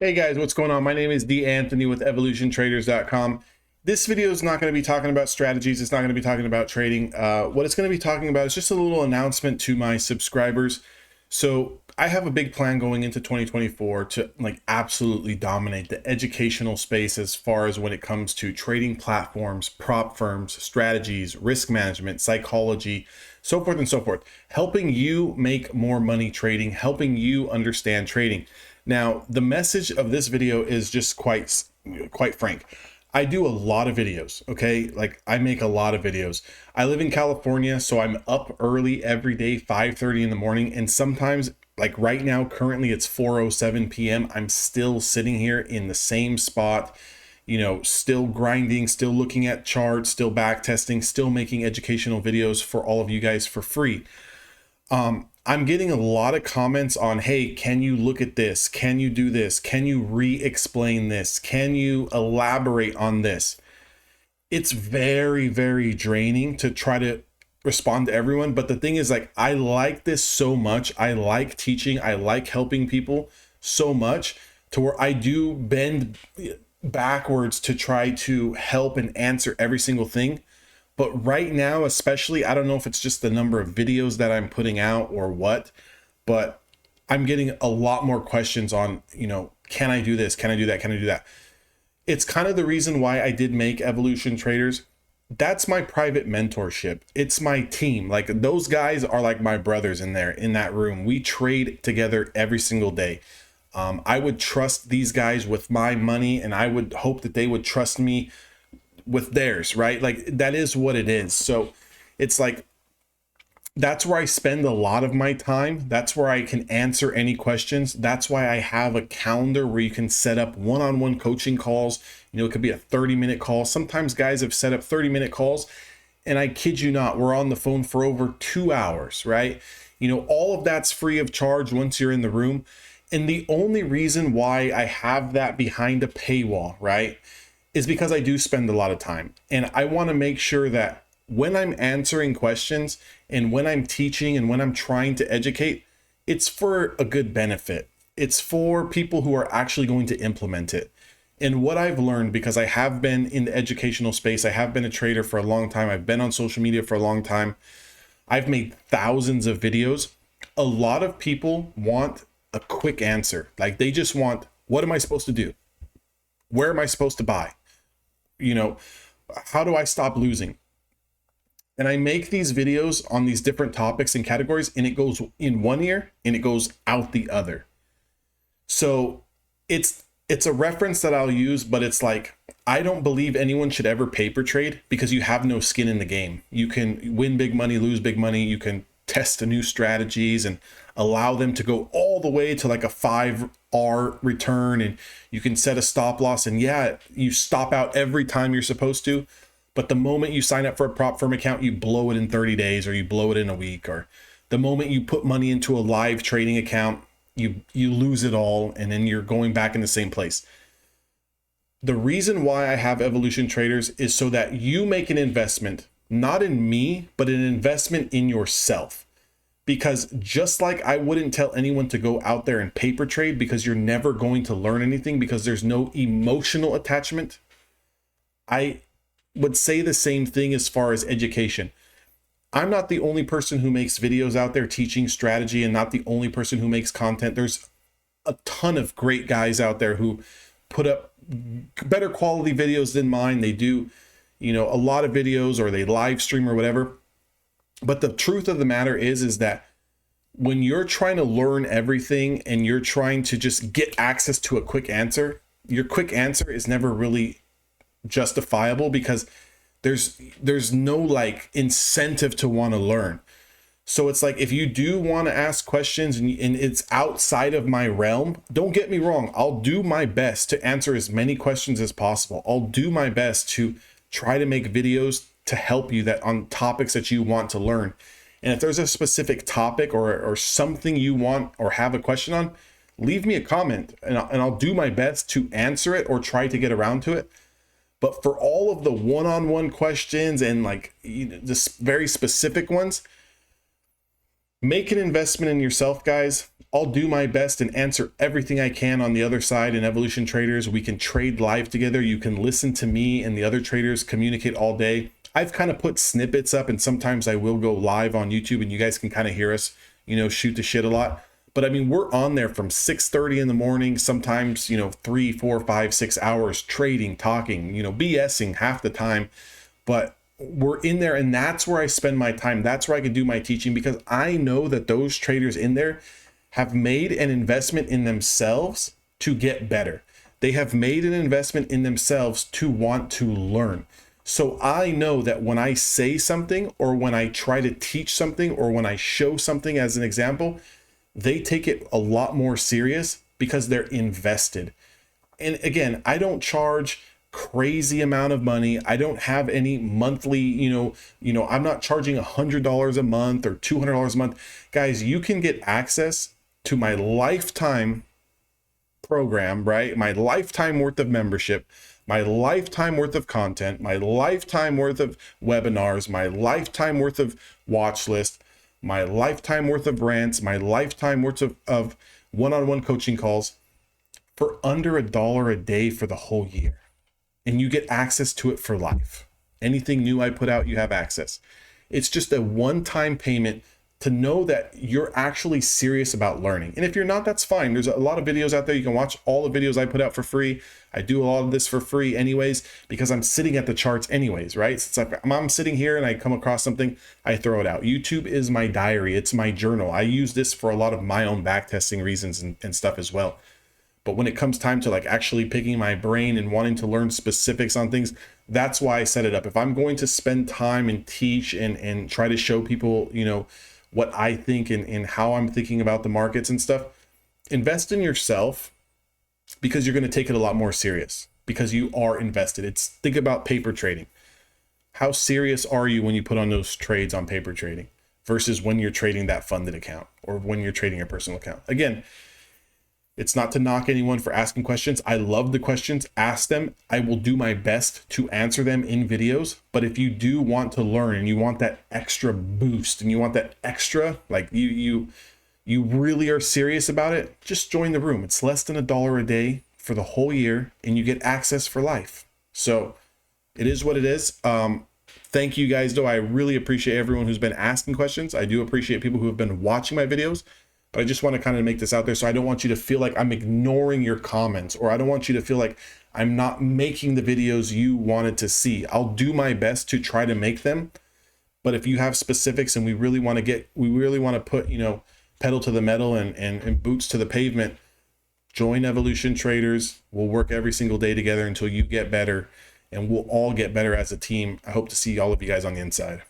Hey guys, what's going on? My name is D. Anthony with evolutiontraders.com. This video is not going to be talking about strategies. It's not going to be talking about trading. What it's going to be talking about is just a little announcement to my subscribers. So I have a big plan going into 2024 to absolutely dominate the educational space as far as when it comes to trading platforms, prop firms, strategies, risk management, psychology, so forth and so forth, helping you make more money trading, helping you understand trading. Now, the message of this video is just quite frank. I do a lot of videos, okay? I make a lot of videos. I live in California, so I'm up early every day, 5:30 in the morning. And sometimes, like right now, currently it's 4:07 p.m. I'm still sitting here in the same spot, still grinding, still looking at charts, still back testing, still making educational videos for all of you guys for free. I'm getting a lot of comments on, hey, can you look at this? Can you do this? Can you re-explain this? Can you elaborate on this? It's very, very draining to try to respond to everyone. But the thing is, I like this so much. I like teaching. I like helping people so much to where I do bend backwards to try to help and answer every single thing. But right now, especially, I don't know if it's just the number of videos that I'm putting out or what, but I'm getting a lot more questions on, can I do this? Can I do that? Can I do that? It's kind of the reason why I did make Evolution Traders. That's my private mentorship. It's my team. Those guys are like my brothers in there, in that room. We trade together every single day. I would trust these guys with my money, and I would hope that they would trust me with theirs, right? That is what it is. So it's that's where I spend a lot of my time. That's where I can answer any questions. That's why I have a calendar where you can set up one-on-one coaching calls. It could be a 30-minute call. Sometimes guys have set up 30-minute calls, and I kid you not, we're on the phone for over 2 hours, right? All of that's free of charge once you're in the room. And the only reason why I have that behind a paywall, right, is because I do spend a lot of time, and I want to make sure that when I'm answering questions and when I'm teaching and when I'm trying to educate, it's for a good benefit. It's for people who are actually going to implement it. And what I've learned, because I have been in the educational space, I have been a trader for a long time, I've been on social media for a long time, I've made thousands of videos. A lot of people want a quick answer. They just want, what am I supposed to do? Where am I supposed to buy? How do I stop losing? And I make these videos on these different topics and categories, and it goes in one ear and it goes out the other. So it's a reference that I'll use, but it's I don't believe anyone should ever paper trade, because you have no skin in the game. You can win big money, lose big money. You can test new strategies and allow them to go all the way to a 5R return, and you can set a stop loss, and yeah, you stop out every time you're supposed to, but the moment you sign up for a prop firm account, you blow it in 30 days or you blow it in a week, or the moment you put money into a live trading account, you lose it all, and then you're going back in the same place. The reason why I have Evolution Traders is so that you make an investment, not in me, but an investment in yourself. Because just like I wouldn't tell anyone to go out there and paper trade, because you're never going to learn anything, because there's no emotional attachment, I would say the same thing as far as education. I'm not the only person who makes videos out there teaching strategy, and not the only person who makes content. There's a ton of great guys out there who put up better quality videos than mine. They do, a lot of videos, or they live stream or whatever. But the truth of the matter is that when you're trying to learn everything and you're trying to just get access to a quick answer, your quick answer is never really justifiable, because there's no incentive to want to learn. So it's if you do want to ask questions and it's outside of my realm, don't get me wrong, I'll do my best to answer as many questions as possible. I'll do my best to try to make videos to help you that on topics that you want to learn. And if there's a specific topic or something you want or have a question on, leave me a comment, and I'll do my best to answer it or try to get around to it. But for all of the one-on-one questions and just very specific ones, make an investment in yourself, guys. I'll do my best and answer everything I can on the other side in Evolution Traders. We can trade live together. You can listen to me and the other traders communicate all day. I've kind of put snippets up, and sometimes I will go live on YouTube and you guys can kind of hear us, you know, shoot the shit a lot. But I mean, we're on there from 6:30 in the morning, sometimes, you know, 3, 4, 5, 6 hours trading, talking, you know, BSing half the time. But we're in there, and that's where I spend my time. That's where I can do my teaching, because I know that those traders in there have made an investment in themselves to get better. They have made an investment in themselves to want to learn. So I know that when I say something, or when I try to teach something, or when I show something as an example, they take it a lot more serious because they're invested. And again, I don't charge crazy amount of money. I don't have any monthly, you know, I'm not charging $100 a month or $200 a month. Guys, you can get access to my lifetime program, right? My lifetime worth of membership, my lifetime worth of content, my lifetime worth of webinars, my lifetime worth of watch list, my lifetime worth of rants, my lifetime worth of one-on-one coaching calls for under $1 a day for the whole year. And you get access to it for life. Anything new I put out, you have access. It's just a one-time payment to know that you're actually serious about learning. And if you're not, that's fine. There's a lot of videos out there. You can watch all the videos I put out for free. I do a lot of this for free anyways, because I'm sitting at the charts anyways, right? So it's like I'm sitting here and I come across something, I throw it out. YouTube is my diary. It's my journal. I use this for a lot of my own back testing reasons and stuff as well. But when it comes time to like actually picking my brain and wanting to learn specifics on things, that's why I set it up. If I'm going to spend time and teach and try to show people, you know, what I think and how I'm thinking about the markets and stuff, invest in yourself, because you're going to take it a lot more serious because you are invested. Think about paper trading. How serious are you when you put on those trades on paper trading versus when you're trading that funded account or when you're trading your personal account? Again, it's not to knock anyone for asking questions. I love the questions. Ask them. I will do my best to answer them in videos. But if you do want to learn and you want that extra boost and you want that extra, like you really are serious about it, just join the room. It's less than $1 a day for the whole year and you get access for life. So it is what it is. Thank you guys though. I really appreciate everyone who's been asking questions. I do appreciate people who have been watching my videos. But I just want to kind of make this out there. So I don't want you to feel like I'm ignoring your comments, or I don't want you to feel like I'm not making the videos you wanted to see. I'll do my best to try to make them. But if you have specifics and we really want to put, you know, pedal to the metal and boots to the pavement, join Evolution Traders. We'll work every single day together until you get better, and we'll all get better as a team. I hope to see all of you guys on the inside.